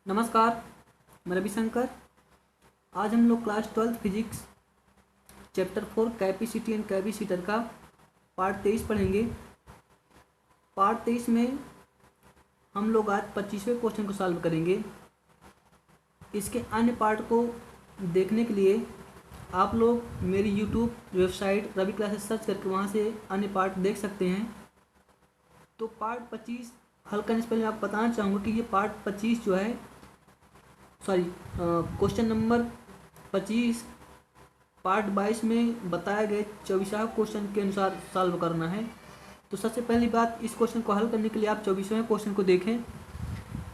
नमस्कार, मैं रविशंकर। आज हम लोग class 12 physics chapter 4 capacity and capacitor का पार्ट 23 पढ़ेंगे। पार्ट 23 में हम लोग आज 25वें क्वेश्चन को सॉल्व करेंगे। इसके अन्य पार्ट को देखने के लिए आप लोग मेरी YouTube website Ravi classes search करके वहाँ से अन्य पार्ट देख सकते हैं। तो पार्ट 25 हल करने से पहले मैं आपको बताना चाहूँगा कि ये पार्ट 25 जो है क्वेश्चन नंबर 25 पार्ट 22 में बताए गए 24वें क्वेश्चन के अनुसार सॉल्व करना है। तो सबसे पहली बात, इस क्वेश्चन को हल करने के लिए आप 24वें क्वेश्चन को देखें।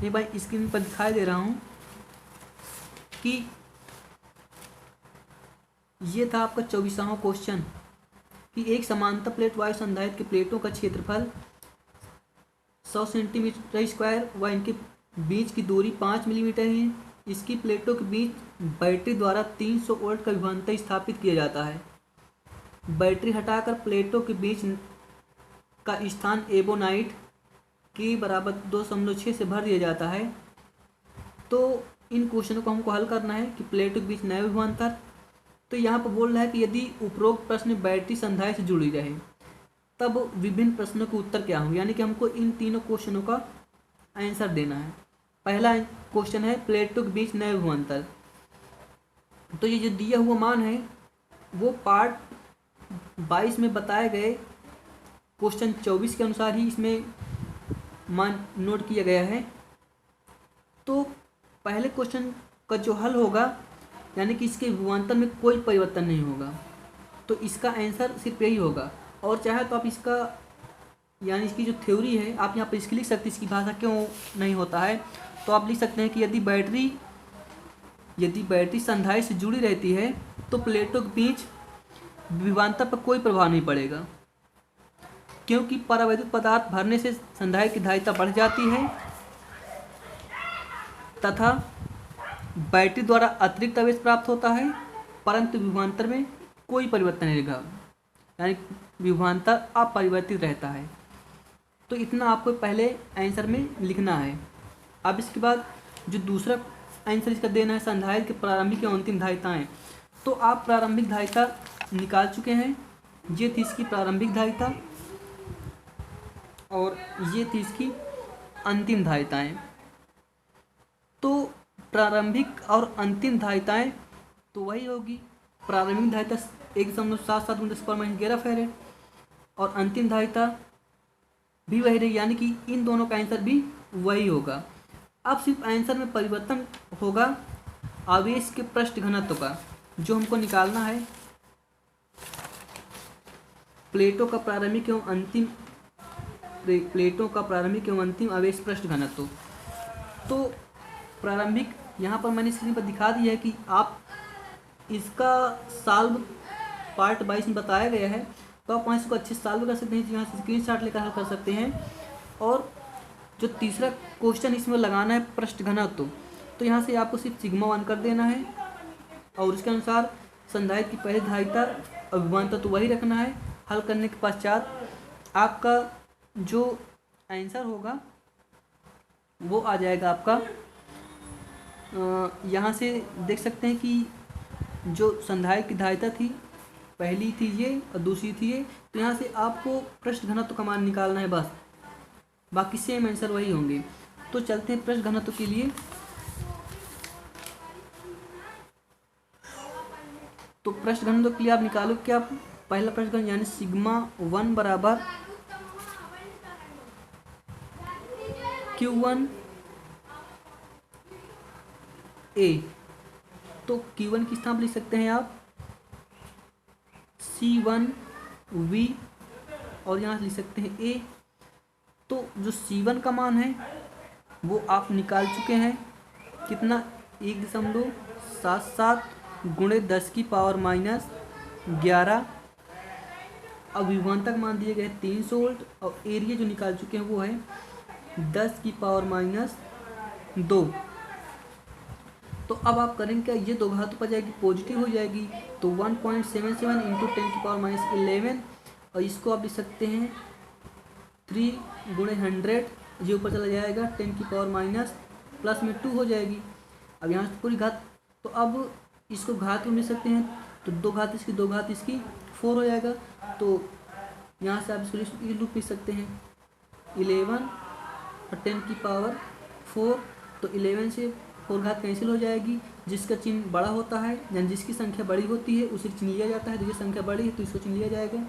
ये भाई स्क्रीन पर दिखाई दे रहा हूँ कि ये था आपका 24वां क्वेश्चन कि एक समांतर प्लेट वायु संधारित्र की प्लेटों का क्षेत्रफल 100 सेंटीमीटर स्क्वायर व इनके बीच की दूरी 5 मिलीमीटर है। इसकी प्लेटों के बीच बैटरी द्वारा 300 वोल्ट का विभवांतर स्थापित किया जाता है। बैटरी हटाकर प्लेटों के बीच का स्थान एबोनाइट के बराबर 2.6 से भर दिया जाता है। तो इन क्वेश्चनों को हमको हल करना है कि प्लेटों के बीच नया विभवांतर। तो यहाँ पर बोल रहा है कि यदि उपरोक्त प्रश्न बैटरी संधारित्र से जुड़ी रहे तब विभिन्न प्रश्नों के उत्तर क्या होंगे, यानी कि हमको इन तीनों क्वेश्चनों का आंसर देना है। पहला क्वेश्चन है प्लेटों के बीच नए विभवांतर। तो ये जो दिया हुआ मान है वो पार्ट 22 में बताए गए क्वेश्चन 24 के अनुसार ही इसमें मान नोट किया गया है। तो पहले क्वेश्चन का जो हल होगा, यानी कि इसके विभवांतर में कोई परिवर्तन नहीं होगा, तो इसका आंसर सिर्फ यही होगा। और चाहे तो आप इसका यानी इसकी जो थ्योरी है आप यहाँ पर इसकी लिख सकते हैं, इसकी भाषा क्यों नहीं होता है। तो आप लिख सकते हैं कि यदि बैटरी संधारित्र से जुड़ी रहती है तो प्लेटों के बीच विभवांतर पर कोई प्रभाव नहीं पड़ेगा, क्योंकि परावैद्युत पदार्थ भरने से संधारित्र की धारिता बढ़ जाती है तथा बैटरी द्वारा अतिरिक्त आवेश प्राप्त होता है, परंतु विभवांतर में कोई परिवर्तन नहीं रहेगा, यानी विभवांतर अपरिवर्तित रहता है। तो इतना आपको पहले आंसर में लिखना है। अब इसके बाद जो दूसरा आंसर इसका देना है संधारित्र के प्रारंभिक एवं अंतिम धारिताएं। तो आप प्रारंभिक धारिता निकाल चुके हैं, ये थी इसकी प्रारंभिक धारिता और ये थी इसकी अंतिम धारिताएं। तो प्रारंभिक और अंतिम धारिताएं तो वही होगी, प्रारंभिक धारिता 1.77 × 10⁻11 फैरेड और अंतिम धारिता भी वही रहेगी, यानी कि इन दोनों का आंसर भी वही होगा। अब सिर्फ आंसर में परिवर्तन होगा आवेश के पृष्ठ घनत्व का, जो हमको निकालना है प्लेटों का प्रारंभिक एवं अंतिम आवेश पृष्ठ घनत्व। तो प्रारंभिक यहाँ पर मैंने स्क्रीन पर दिखा दिया है कि आप इसका सॉल्व पार्ट 22 में बताया गया है, तो आप वहाँ इसको अच्छे से सॉल्व कर सकते हैं, यहाँ से स्क्रीनशॉट लेकर हल कर सकते हैं। और जो तीसरा क्वेश्चन इसमें लगाना है पृष्ठ घनत्व, तो यहाँ से आपको सिर्फ सिग्मा 1 कर देना है और उसके अनुसार संधारित्र की पहली धारिता और विभवांतर तो वही रखना है। हल करने के पश्चात आपका जो आंसर होगा वो आ जाएगा आपका, यहाँ से देख सकते हैं कि जो संधारित्र की धारिता थी पहली थी ये और दूसरी थी ये, तो यहाँ से आपको पृष्ठ घनत्व का मान निकालना है बस, बाकी सेम आंसर वही होंगे। तो चलते हैं पृष्ठ घनत्व के लिए। तो पृष्ठ घनत्व के लिए आप निकालो क्या, पहला पृष्ठ घनत्व यानी सिग्मा 1 बराबर Q1 A। तो Q1 किस स्थान पर लिख सकते हैं आप C1 V और यहाँ लिख सकते हैं A। तो जो C1 का मान है वो आप निकाल चुके हैं, कितना 1.77 × 10⁻11। अब विभवांतर का मान दिए गए 300 वोल्ट और एरिया जो निकाल चुके हैं वो है 10⁻²। तो अब आप करेंगे क्या, ये दो घात पर जाएगी पॉजिटिव हो जाएगी, तो 1.77 × 10⁻11 और इसको आप लिख सकते हैं 3 × 100, ये ऊपर चला जाएगा 10⁻³ प्लस में 2 हो जाएगी। अब यहाँ से पूरी घात, तो अब इसको घात में ले सकते हैं, तो 2 घात इसकी 2 घात इसकी 4 हो जाएगा। तो यहाँ से आप इसको रूप लिख सकते हैं 11 और 10 की पावर 4। तो 11 से 4 घात कैंसिल हो जाएगी, जिसका चिन्ह बड़ा होता है यानी जिसकी संख्या बड़ी होती है उसे चिन्ह लिया जाता है। तो ये संख्या बड़ी है तो इसको चिन्ह लिया जाएगा।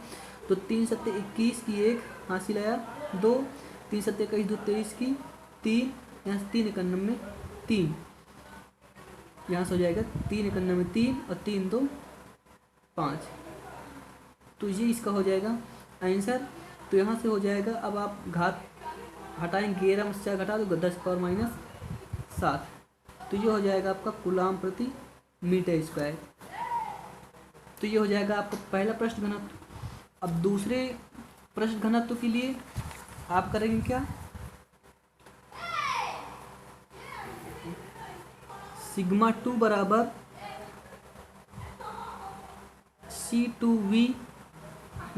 तो 3 सत्ते 21 की 1 हासिल आया 2, 3 सत्ते 21 2 23 की 3, यहाँ से 3 91 में 3, यहाँ से हो जाएगा 3 91 में 3 और 3 2 5। तो ये इसका हो जाएगा आंसर। तो यहाँ से हो जाएगा, अब आप घात हटाएंगे 11 में से 4 घटा दो 10 पावर माइनस 7। तो ये हो जाएगा आपका कूलाम प्रति मीटर स्क्वायर। तो ये हो जाएगा आपका पहला पृष्ठ घनत्व। अब दूसरे पृष्ठ घनत्व के लिए आप करेंगे क्या, सिग्मा 2 बराबर C2V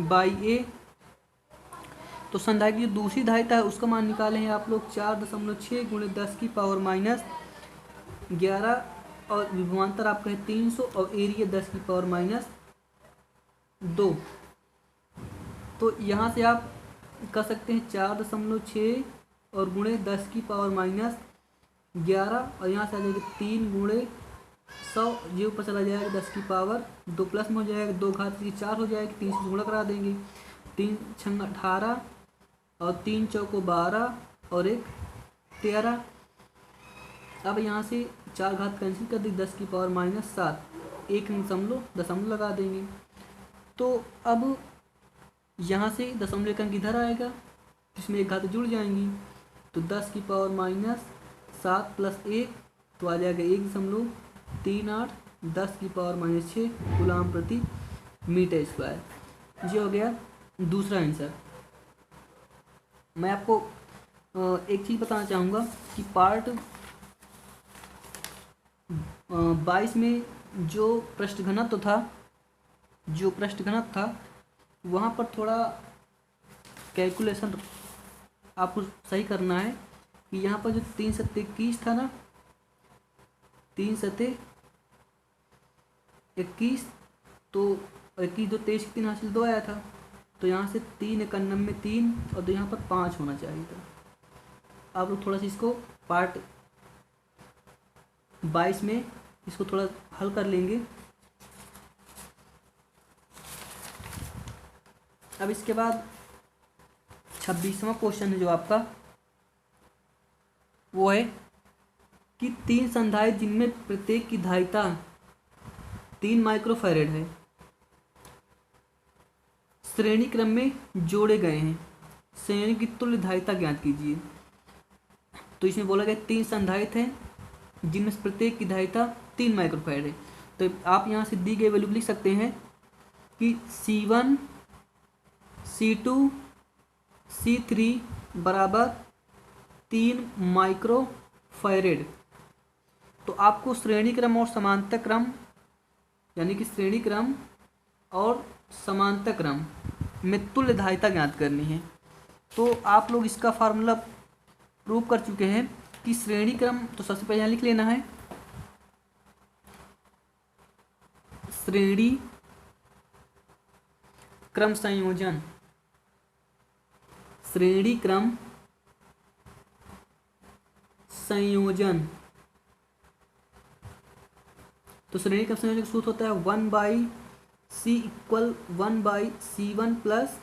बाई ए। तो संधारित्र की जो दूसरी धारिता है उसका मान निकाले हैं आप लोग 4.6 गुणे 10 की पावर माइनस 11 और विभवांतर आपका है 300 और एरिया 10 की पावर माइनस 2। तो यहाँ से आप कर सकते हैं 4.6 और गुणे 10 की पावर माइनस 11 और यहाँ से आ जाएगा 3 गुणे 100, ये ऊपर चला जाएगा 10 की पावर 2 प्लस में हो जाएगा 2 घात की 4 हो जाएगी, 3 से गुणा करा देंगे 3 छंग 18 और 3 चौको 12 और 1 13। अब यहाँ से 4 घात कैंसिल कर दी 10 की पावर माइनस 7, 1 दशमलव लगा देंगे। तो अब यहाँ से दशमलव का अंक इधर आएगा, इसमें 1 घात जुड़ जाएंगी, तो 10 की पावर माइनस 7 प्लस 1 तो आ जाएगा 1.38 10 की पावर माइनस 6 कूलाम प्रति मीटर स्क्वायर। ये हो गया दूसरा आंसर। मैं आपको एक चीज़ बताना चाहूँगा कि पार्ट 22 में जो पृष्ठ घनत्व था वहाँ पर थोड़ा कैलकुलेशन आपको सही करना है कि यहाँ पर जो 3 सत्ते 21 था ना, 3 सत्ते 21 तो 21 2 23 3 हासिल 2 आया था, तो यहाँ से 3 91 में 3 और तो यहाँ पर 5 होना चाहिए था। आप लोग थोड़ा सा इसको पार्ट 22 में इसको थोड़ा हल कर लेंगे। अब इसके बाद 26वां क्वेश्चन है जो आपका, वो है कि 3 संधारित्र जिनमें प्रत्येक की धारिता 3 माइक्रोफैरेड है श्रेणी क्रम में जोड़े गए हैं, श्रेणी की तुल्य धारिता ज्ञात कीजिए। तो इसमें बोला गया 3 संधारित्र हैं जिनमें से प्रत्येक की धारिता 3 माइक्रोफैरेड है। तो आप यहाँ से दी गई वैल्यू लिख सकते हैं कि C1 C2 C3 बराबर 3 माइक्रोफैरेड। तो आपको श्रेणी क्रम और समांतर क्रम यानी कि श्रेणी क्रम और समांतर क्रम में तुल्य धारिता ज्ञात करनी है। तो आप लोग इसका फार्मूला प्रूव कर चुके हैं कि श्रेणी क्रम, तो सबसे पहले यहाँ लिख लेना है श्रेणी क्रम संयोजन, श्रेणी क्रम संयोजन। तो श्रेणी क्रम संयोजन का सूत्र होता है 1/c equal 1/c1 plus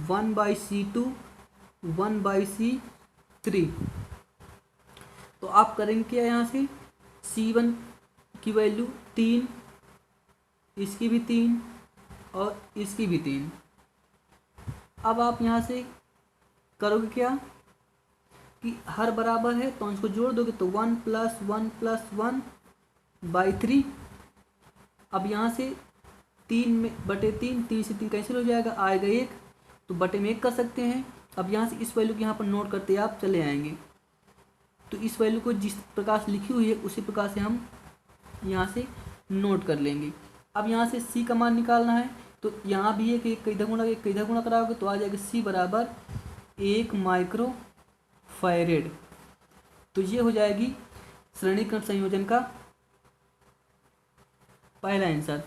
1/c2 1/c3। तो आप करेंगे क्या, यहाँ से C1 की वैल्यू 3, इसकी भी 3 और इसकी भी 3। अब आप यहाँ से करोगे क्या कि हर बराबर है तो इसको जोड़ दोगे तो 1 + 1 + 1/3। अब यहाँ से 3/3, 3 से 3 कैंसिल हो जाएगा, आएगा 1, तो बटे में 1 कर सकते हैं। अब यहाँ से इस वैल्यू को यहाँ पर नोट करते आप चले आएंगे। तो इस वैल्यू को जिस प्रकार से लिखी हुई है उसी प्रकार से हम यहाँ से नोट कर लेंगे। अब यहाँ से C का मान निकालना है, तो यहाँ भी एक इधर गुणा कराओगे तो आ जाएगा C बराबर 1 माइक्रोफैरेड। तो ये हो जाएगी श्रेणी क्रम संयोजन का पहला आंसर।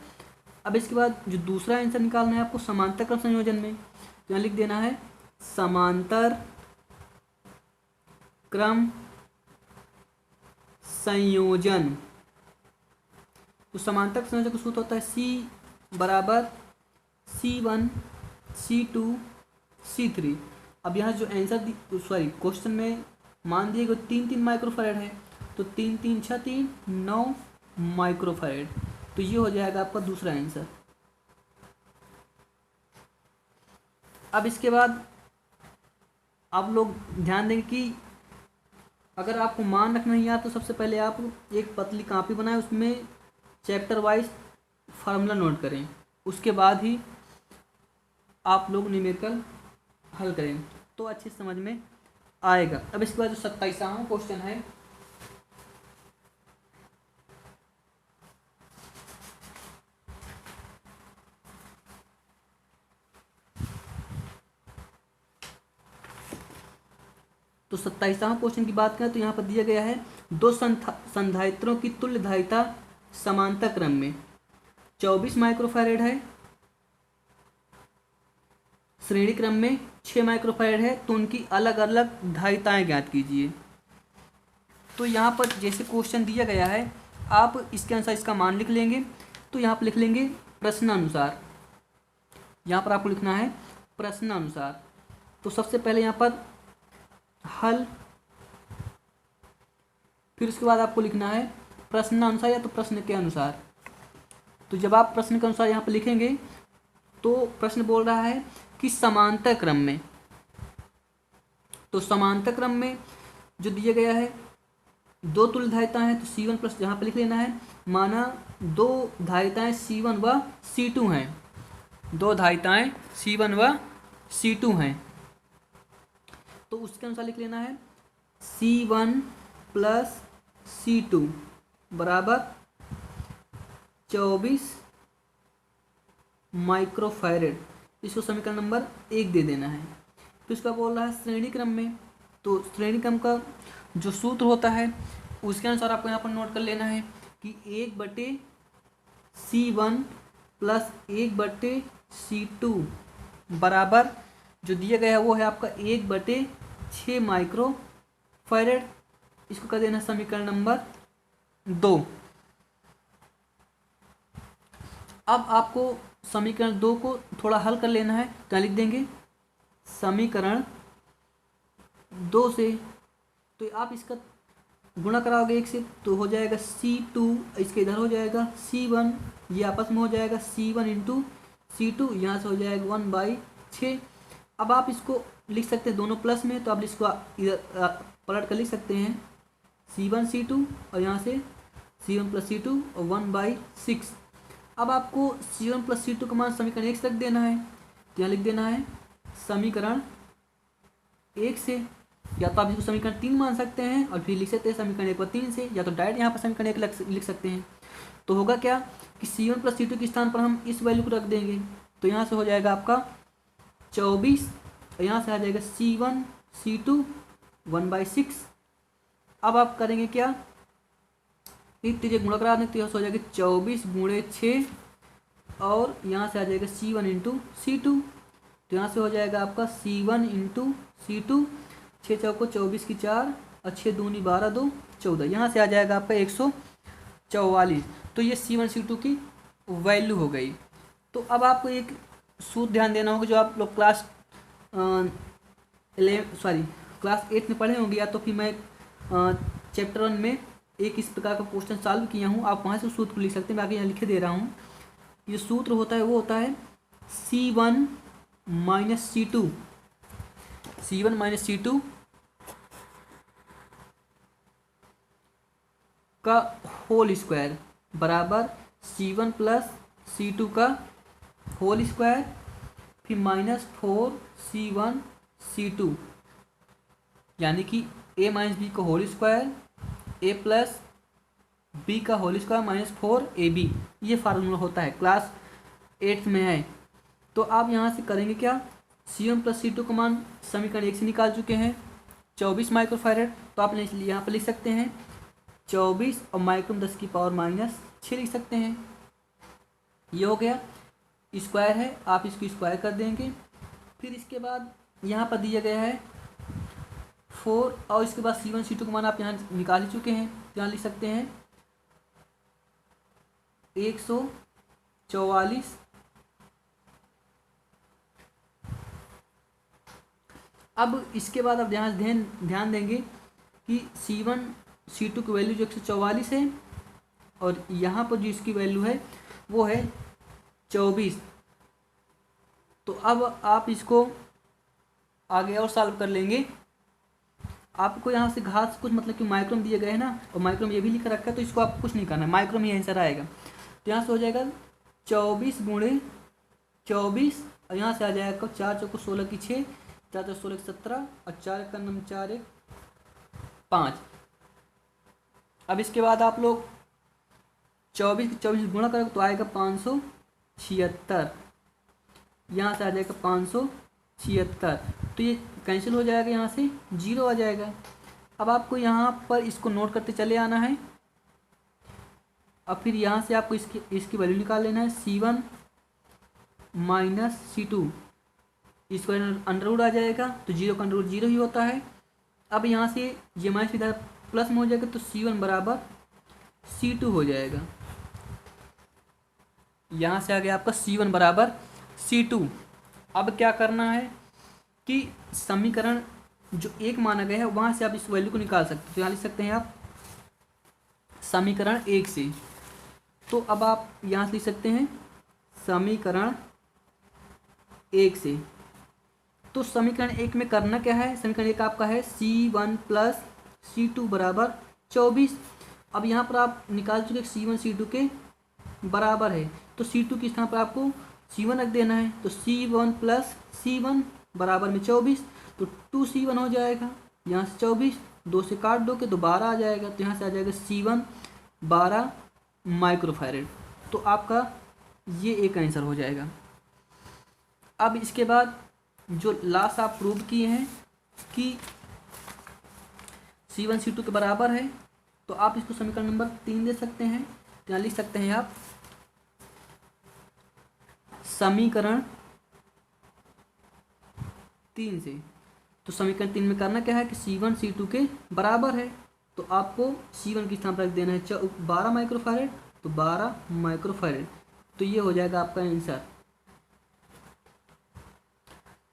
अब इसके बाद जो दूसरा आंसर निकालना है आपको समांतर क्रम संयोजन में, तो यहाँ लिख देना है समांतर क्रम संयोजन। तो समांतर संयोजन का सूत्र होता है C बराबर C1 C2 C3। अब यहाँ जो आंसर क्वेश्चन में मान दिए गए 3 माइक्रोफैरड है, तो 3 3 6 3 9 माइक्रोफैरड। तो ये हो जाएगा आपका दूसरा आंसर। अब इसके बाद आप लोग ध्यान देंगे कि अगर आपको मान रखना ही आता तो सबसे पहले आप एक पतली कॉपी बनाएं, उसमें चैप्टर वाइज फार्मूला नोट करें, उसके बाद ही आप लोग न्यूमेरिकल हल करें तो अच्छी समझ में आएगा। अब इसके बाद जो 27वां क्वेश्चन है, तो 27वां क्वेश्चन की बात करें तो यहाँ पर दिया गया है दो संधारित्रों की तुल्य धारिता समांतर क्रम में 24 माइक्रोफैरड है, श्रेणी क्रम में 6 माइक्रोफैरड है, तो उनकी अलग अलग धारिताएं ज्ञात कीजिए। तो यहाँ पर जैसे क्वेश्चन दिया गया है आप इसके अनुसार इसका मान लिख लेंगे। तो यहाँ पर लिख लेंगे प्रश्नानुसार, यहाँ पर आपको लिखना है प्रश्नानुसार। तो सबसे पहले यहाँ पर हल, फिर उसके बाद आपको लिखना है प्रश्नानुसार या तो प्रश्न के अनुसार। तो जब आप प्रश्न के अनुसार यहाँ पर लिखेंगे तो प्रश्न बोल रहा है कि समांतर क्रम में, तो समांतर क्रम में जो दिया गया है दो तुल्य धारिताएं हैं, तो C1 प्लस यहाँ पर लिख लेना है, माना दो धारिताएं C1 व C2 हैं, दो धारिताएं C1 व C2 हैं, तो उसके अनुसार लिख लेना है C1 प्लस C2 बराबर 24 माइक्रोफैरड। इसको समीकरण नंबर 1 दे देना है। तो इसका बोल रहा है श्रेणी क्रम में, तो श्रेणी क्रम का जो सूत्र होता है उसके अनुसार आपको यहाँ पर नोट कर लेना है कि 1/C1 प्लस 1/C2 बराबर जो दिया गया है वो है आपका 1/6 माइक्रोफैरड। इसको कर देना समीकरण नंबर 2। अब आपको समीकरण 2 को थोड़ा हल कर लेना है, तो लिख देंगे समीकरण 2 से, तो आप इसका गुणा कराओगे 1 से तो हो जाएगा C2, इसके इधर हो जाएगा C1, ये आपस में हो जाएगा C1 इंटू C2, यहाँ से हो जाएगा 1/6। अब आप इसको लिख सकते हैं दोनों प्लस में, तो आप इसको इधर पलट कर लिख सकते हैं C1 C2 और यहाँ से C1 प्लस C2 और 1/6। अब आपको C1 प्लस C2 का मान समीकरण 1 से रख देना है, तो यहाँ लिख देना है समीकरण 1 से, या तो आप इसको समीकरण 3 मान सकते हैं और फिर लिख सकते हैं समीकरण 1 व 3 से, या तो डायरेक्ट यहाँ पर समीकरण 1 लिख सकते हैं। तो होगा क्या कि C1 प्लस C2 के स्थान पर हम इस वैल्यू को रख देंगे, तो यहाँ से हो जाएगा आपका 24 और यहाँ से आ जाएगा C1 C2 1/6। अब आप करेंगे क्या, तीजे गुणा करा दें, तो यहाँ से हो जाएगा 24 गुणे 6 और यहाँ से आ जाएगा C1 इंटू C2, तो यहाँ से हो जाएगा आपका C1 इंटू C2, 6 चौको 24 की 4 और 6 दूनी 12 2 14, यहाँ से आ जाएगा आपका 144। तो ये C1 C2 की वैल्यू हो गई। तो अब आपको एक सूत्र ध्यान देना होगा जो आप लोग क्लास 8 में पढ़े होंगे, या तो फिर मैं चैप्टर 1 में एक इस प्रकार का क्वेश्चन सॉल्व किया हूँ, आप वहाँ से सूत्र को लिख सकते हैं, मैं आगे यहाँ लिखे दे रहा हूँ। ये सूत्र होता है वो होता है C1 माइनस C2 का होल स्क्वायर बराबर C1 प्लस C2 का होल स्क्वायर, फिर -4C1 C2, यानी कि a माइनस बी का whole square, a plus B का होल स्क्वायर -4ab, ये फार्मूला होता है, क्लास 8 में है। तो आप यहाँ से करेंगे क्या, C1 प्लस C2 का मान समीकरण 1 से निकाल चुके हैं, 24 माइक्रोफैरड। तो आप यहाँ पर लिख सकते हैं 24 और माइक्रोम 10⁻⁻6 लिख सकते हैं। ये हो गया, स्क्वायर है, आप इसको स्क्वायर कर देंगे। फिर इसके बाद यहाँ पर दिया गया है 4 और इसके बाद C1 C2 का मान आप यहाँ निकाल ही चुके हैं। तो यहाँ लिख सकते हैं 144। अब इसके बाद आप ध्यान देंगे कि C1 C2 की वैल्यू जो 144 है और यहाँ पर जो इसकी वैल्यू है वो है 24। तो अब आप इसको आगे और सॉल्व कर लेंगे। आपको यहाँ से घात कुछ मतलब कि माइक्रोम दिए गए हैं ना, और माइक्रोम ये भी लिख रखा है, तो इसको आपको कुछ नहीं करना है, माइक्रोम ही आंसर आएगा। तो यहाँ से हो जाएगा 24 × 24 और यहाँ से आ जाएगा 4 चौको 16 की 6, 4 चौको 16 की 17 और 4 का 9 4 1 5। अब इसके बाद आप लोग 24 की 24 गुणा करोगे तो आएगा 576। यहाँ से आ जाएगा 576। तो ये कैंसिल हो जाएगा, यहाँ से 0 आ जाएगा। अब आपको यहाँ पर इसको नोट करते चले आना है। अब फिर यहाँ से आपको इसकी वैल्यू निकाल लेना है। C1 - C2 इसको अंडरवुड आ जाएगा, तो 0 का अंडरवुड 0 ही होता है। अब यहाँ से ये माइनस इधर प्लस में हो जाएगा, तो C1 बराबर C2 हो जाएगा। यहाँ से आ गया आपका C1 बराबर C2। अब क्या करना है कि समीकरण जो 1 माना गया है वहाँ से आप इस वैल्यू को निकाल सकते हैं। तो यहाँ लिख सकते हैं आप समीकरण 1 से। तो अब आप यहाँ से लिख सकते हैं समीकरण 1 से। तो समीकरण 1 में करना क्या है, समीकरण 1 आपका है C1 + C2 बराबर 24। अब यहाँ पर आप निकाल चुके C1 C2 के बराबर है, तो C2 की स्थान पर आपको C1 रख देना है। तो C1 + C1 बराबर में 24, तो 2C1 हो जाएगा। यहाँ से 24 2 से काट दो के तो 12 आ जाएगा। तो यहाँ से आ जाएगा C1 12 माइक्रोफैरड। तो आपका ये एक आंसर हो जाएगा। अब इसके बाद जो लास्ट आप प्रूव किए हैं कि C1 C2 के बराबर है, तो आप इसको समीकरण नंबर 3 दे सकते हैं। यहाँ लिख सकते हैं आप समीकरण 3 से। तो समीकरण 3 में करना क्या है कि C1 C2 के बराबर है, तो आपको C1 की स्थान पर रख देना है 12 माइक्रोफैरड, तो 12 माइक्रोफैरड। तो ये हो जाएगा आपका आंसर।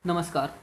नमस्कार।